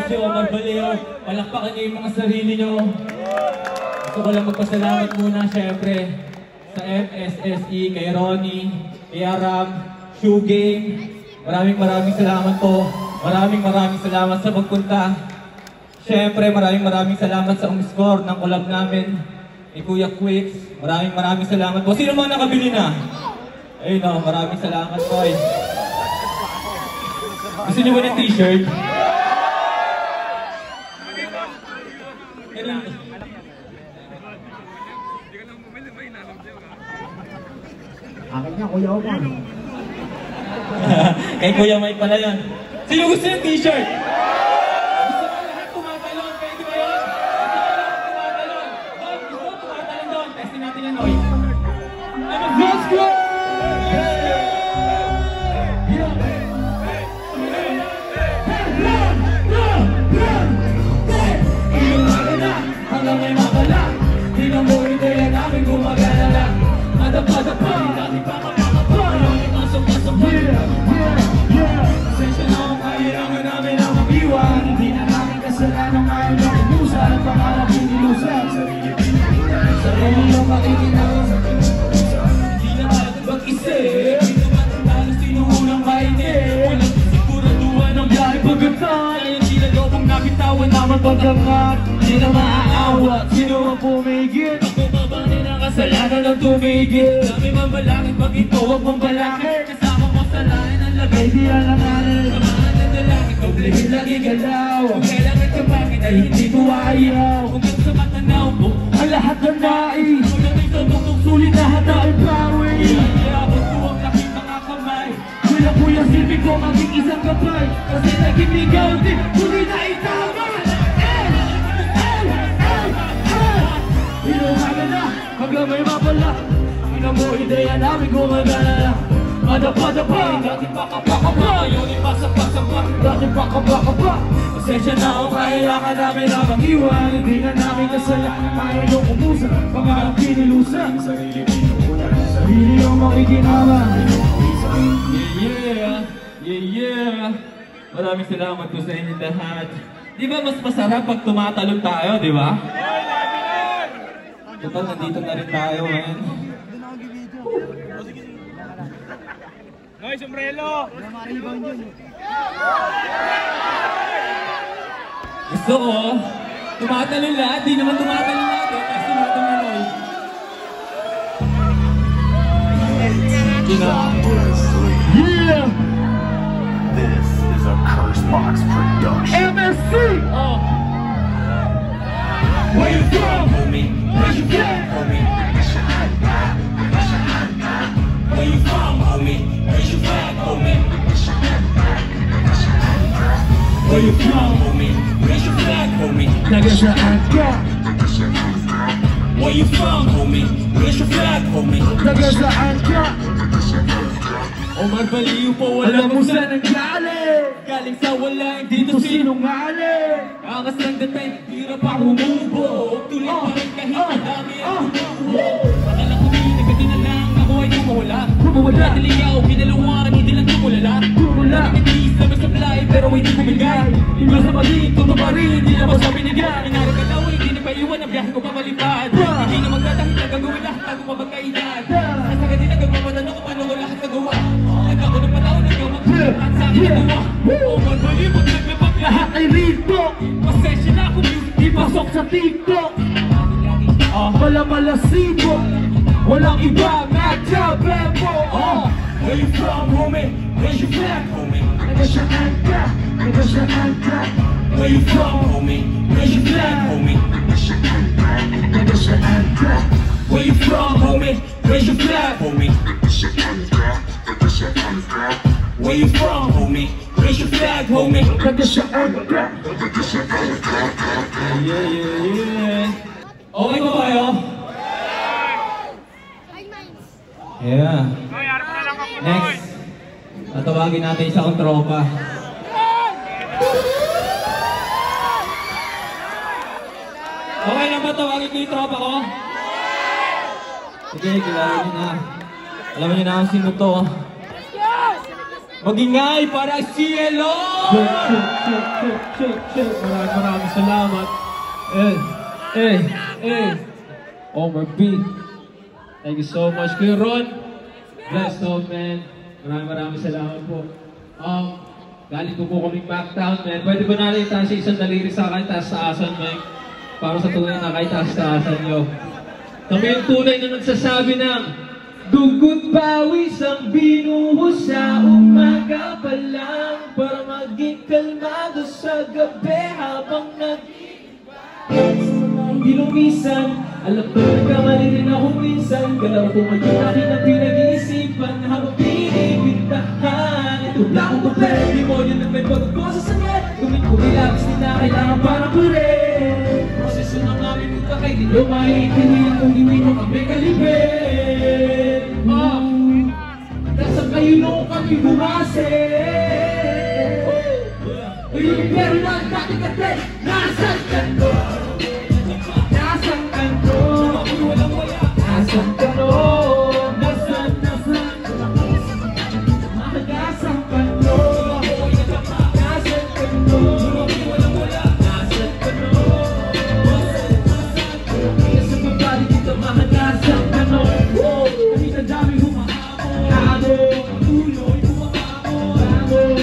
si Omar Baleo. Palakpakan niyo yung mga sarili niyo. Gusto ko lang magpasalamat muna syempre sa MSSE, kay Ronnie, kay Aram, Shoe Game. Maraming salamat po. Maraming salamat sa pagpunta. Syempre maraming salamat sa umiscore ng collab namin ni Kuya Quicks. Maraming salamat po. Sino mga nakabili na? Ayun o, maraming salamat po. Gusto niyo ba ng t-shirt? Akin niya, Kuya Omar. Kay Kuya Mike pala yan. Sino gusto yung t-shirt? Gusto ko lahat tumatalon. Pwede ba yun? Gusto tumatalon doon. Testin natin yan, Noy. Let's go! Hanggang may makala. Di na mo ideya namin gumagana lang. Madapa-dapa, dati pa makakapa. Yung ipasok-pasok pa. Pasensya na kung kailangan namin ang mag-iwan. Hindi na namin kasalanan ngayon na inusan. Pangarap inilusan. Sarili yung makikinawa. Hindi na natin mag-isip. Hindi naman talo sino unang mainip. Walang siguraduhan ng biyahe pagkatan. Kaya hindi na lobong nabitawan naman pagkangat. Hindi na maaawa. Sino ang pumigil? Ako babanin ang kasalanan ng tumigil. Dami mabalangin pag ito huwag mong balakin. Kasama mo sa lain ang lagay di alanganin. Samahan na dalangin, doblehin lagi galaw. Kung kailangan ka bakit ay hindi ko ayaw. Kung sa matanaw mo, ang lahat ng nais. Kung lang ito tungtong sulit na hata ang bawi. Iyayabot ko ang laking mga kamay. Kuya silbi ko maging isang kapay. Kasi naging ikaw din, huli na itama. Inuhanan na, hanggang may mapala. Ina mo ideya namin gumagana lang. Madapa-dapa, dati pakapa. Yung ipasap-pasapa, dati pakapa. Pasensya na kung kailangan namin na mag-iwan. Hindi na namin kasalanan, tayo yung umusa. Pangarap kinilusan, sarili pinuunan. Sarili yung makikinawa. Yeah. Maraming salamat po sa inyo lahat. Di ba mas masarap pag tumatalon tayo, di ba? Total, nandito na rin tayo, man. Noy, sombrero! Gusto ko, tumatalon lahat. Di naman tumatalon lahat. Kasi tumatalon na, Noy. Yeah! This is a Cursebox production. MSC! Where you from, homie? Where you from, homie? Where you from, homie? Where you from, homie? Where you from, homie? Where you from, homie? Nagasaan ka? Where you from, homie? Where's your flag, homie? Nagasaan ka? Omar Baleo po, Alam mo saan nanggaling? Galing sa wala, hindi to Sinungaling? Angas lang datay, hirap ang humubo. Tuloy pa rin kahit madami ang humubo. Akala ko hindi na lang ako ay kumawala. Naligaw, kinaluan, hindi lang tumulala. Nagigis na may supply, pero hindi kumigay. Tinggal sa paling, tuto pa rin, hindi na masabi nigay. Inarik ka daw, hindi na paiwan, ang biyahe ko papalipad. Hindi na magtatahit na gagawin lahat, tago mabagkailan. Nasa ka din na gagawin ko, paano ko lahat nagawa. Nagkako ng panahon, nagkawag at sa akin nagawa. Omar Baleo, naglabag Lahat ay rito. pasensya na kung Ipasok sa TikTok. Malamalasibo. Walang iba, Matcha Bebo. Where you from, homie? Where's your flag, homie? Nagasaan ka? Nagasaan ka? Where you from, homie? Where's your flag, homie? Nagasaan ka? Where you from, homie? Where's your flag, homie? Where you from, homie? Where's your flag, homie? Nagasaan ka? Yeah. Okay ba kayo? Yeah. Noy, harap na lang ako, Noy! Next. Tatawagin natin isa kong tropa. Okay lang ba tawagin ko yung tropa ko? Sige, kilala niyo na. Alam niyo na kung sino to. Magingay para cielo! Maraming salamat. Omar B. Thank you so much, Kuya Ron. Bless all, man. Maraming salamat po. Galing po kaming backtown, man. Pwede ba natin itaas isang daliri sa akin, taas-taasan, man? Para sa tunay na kahit taas-taasan nyo. Kami yung tunay na nagsasabi ng dugo't pawis ang binuhos sa umaga pa lang para maging kalmado sa gabi habang hindi lumisan. Alam ko nagkamali rin ako minsan. Galaw ko ngayon akin ang pinag-iisipan habang pinibintahan. Ito lang ko pa rin, demonyo na may pagkakos sa sangyan. Gawin ko relax, di na kailangan para ko rin. Proseso ng aming muka kay di nyo maiintindihan kung hindi mo kami kalibin. Nasaan kayo nung kami bumase? Yung pero lang dati kasi nasaan ka no? Nasaan ka no? Nasaan ka no? Nasaan ka no? Nasaan ka no? Nasaan ka no? Nasaan ka no? Nasa babali dito mahagasan ka no? Kahit ang dami humahabol patuloy humahabol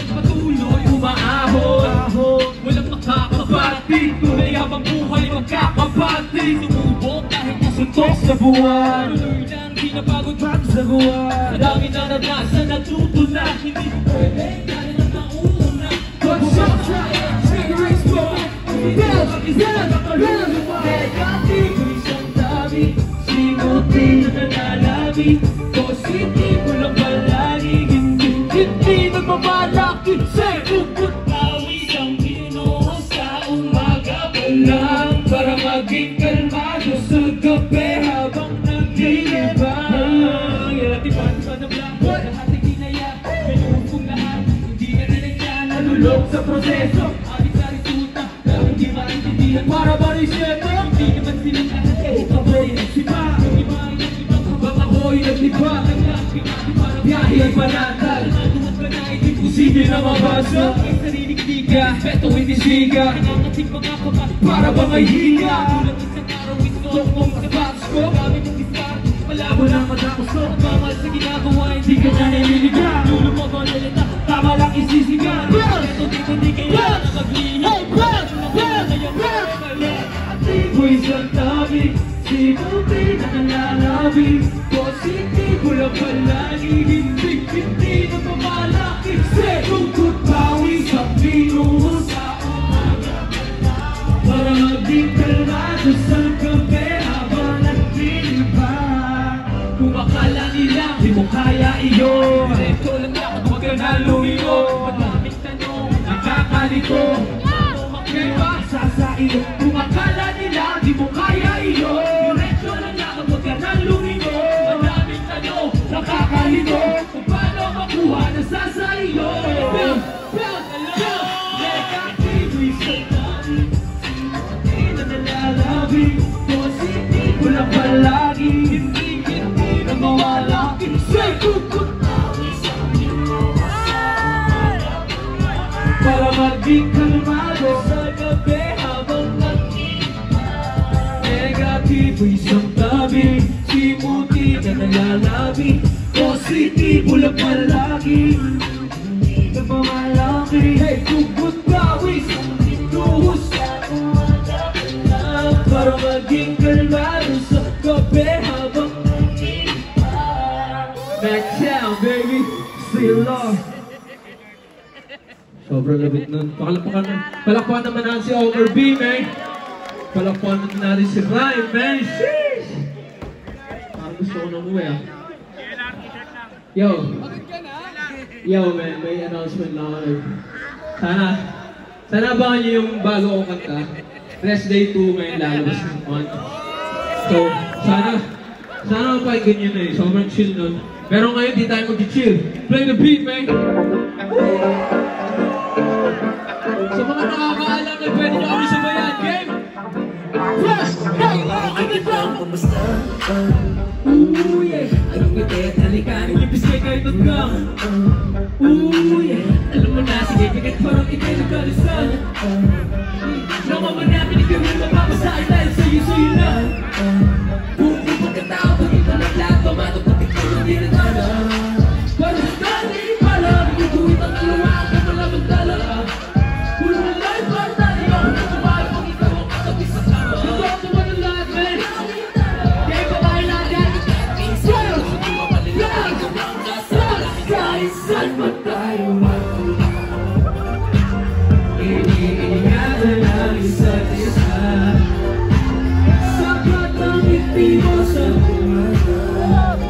patuloy humahabol walang makakapatid tunay habang buhay magkakapatid sumubok kahit nasuntok sa buwan tuloy lang di napagod back sa buwan dami na nanasan natuto na hindi pwede dahil ang nauna cigarettes po bills isang kakaril negative isang tabi sinuti na nanalabi positibo lang palagi hindi nagmamalaki say ukot pawis ang binuhos sa umaga pa lang para maging kalmado sa gabi habang naglilibang yatipan pa na blanco lahat ay kinaya pinuhos kong lahat hindi na nilagyan nalulog sa proseso alit sa resulta pero hindi maintindihan para ba resyeto hindi naman silang lahat kahit ako'y nagsipa yung iba ay nagbibang habang ako'y nagtipa biyahe ay panatag natumat ka na imposible na mabasa may sariling liga respeto hindi siga nangangating mga kapatid para ba may higa tulad isang araw ito kung sa box ko gamit ang discard malabo lang matapos ko nagmamahal sa ginagawa hindi ka na nililiga lulo mo ba nalita tama lang isisiga respeto dito hindi kaya nakaglihan ko isang tabi sinuti na nalalabi positibo lang palagi hindi na pamalaki sekungkot pawis ang binuhos sa umaga para maging kalmado sa gabi habang naglilibang kung akala nila di mo kaya iyon ito lang ako huwag ka na lumiyo madaming tanong nakakalito diba sa iyo kung akala nila di mo kaya iyon diretso lang ako huwag ka na lumiyo madaming tanong nakakalito kung paano makuha na sa iyo negative isang dami hindi na nalalabi positibo lang palagi hindi na mawalaki say kukut para maging kalmado sa gabi habang negatibo isang tabi simuti na nalalabi positibo lang palagi hindi na mamalaki hey, tugot pawis binuhos sa umaga para maging kalmado sa gabi habang Backtown, baby, still love. Sobrang labit nun. Palakpakan naman natin si Omar B, man. Palakpakan natin si Ryan, man. Sheesh! Parang gusto ko nang uwi, ah. Yo, man, may announcement lang ako. Sana abangan niyo yung bago kong kanta. Rest Day 2, man, lalabas ng month. So, sana mapakinggan nyo na eh. Sobrang chill nun. Pero ngayon, di tayo mag-chill. Play the beat, man! Sa mga nakakaalam na pwede nyo kami sabayan, game! Plus! Hey! Ang ganda! Kumusta? Ooh, yeah! Anong ngiti at halikan? Yung ika'y tagang yeah. Alam mo na, sige, bigat parang ika'y nagkalisal. Nakamanapin, ikaw rin mapapasahin dahil sa'yo na. Buko pagkatao, pag-ito ng lahat, pamato pati ko na di nagana. Parang dati, parang itutuwit ang alawa ako malamang dala. Kung wala'y partay, ako na kumahay pag ikaw ang katabi sa sama. Ito ang tuwan ng lahat, man. Kaya ipakain natin. Saan ba tayo iniingatan ang isa't isa? Sapat ang ngiti mo sa umaga.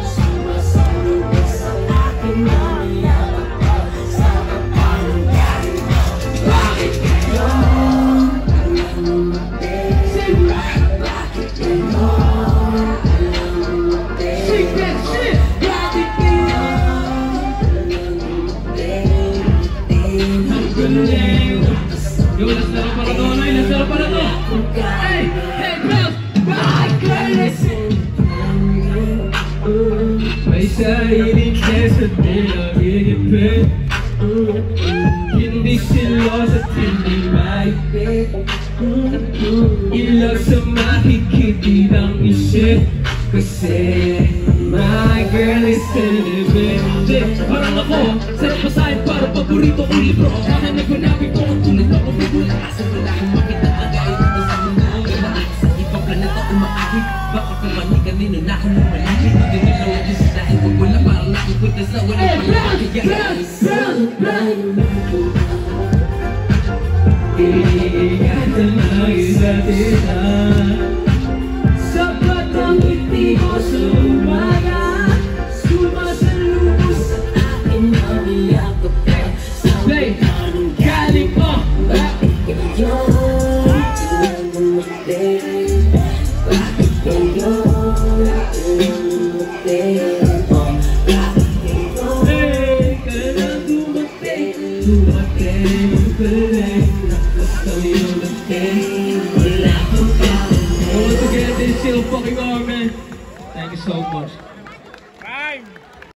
Sumasalo ka sa akin na niyabak ka sa kapalong galing mo. Bakit kayo alam natin? Bakit kayo alam natin? Secret shit! Bakit kayo yo, nasara para to, Noy, nasara para to. Hey, hey, girls, bakit ka listen? May sariling keso nila higipin. Hindi silos at hindi maipit. Ilang sa makikiti ng isip. Kasi my girl is independent. Parang ako, sarap masahin para paborito kong libro. Sana nagpanabi ko ang tulad ako bigula. Kasi wala akong makita ang gaya dito sa mundo. Gamaan sa ibang planeta umaakit. Baka kumani kanino na akong lumalaki. Hindi nilawag yung sa dahil kung wala parang nakupunta sa walang pagkakagaya. Iingatan ang isa't isa. Sapat ang ngiti mo sa umaga. Sumasalubos sa akin ang niyakap ka. Sabay anong galing mo. Bakit kayo dumating? Bakit kayo dumating? Bakit kayo ka na dumating? Dumating ka rin. Basta yung dating wala kang kaya. Once again, this is Still Fucking Army. Thank you so much.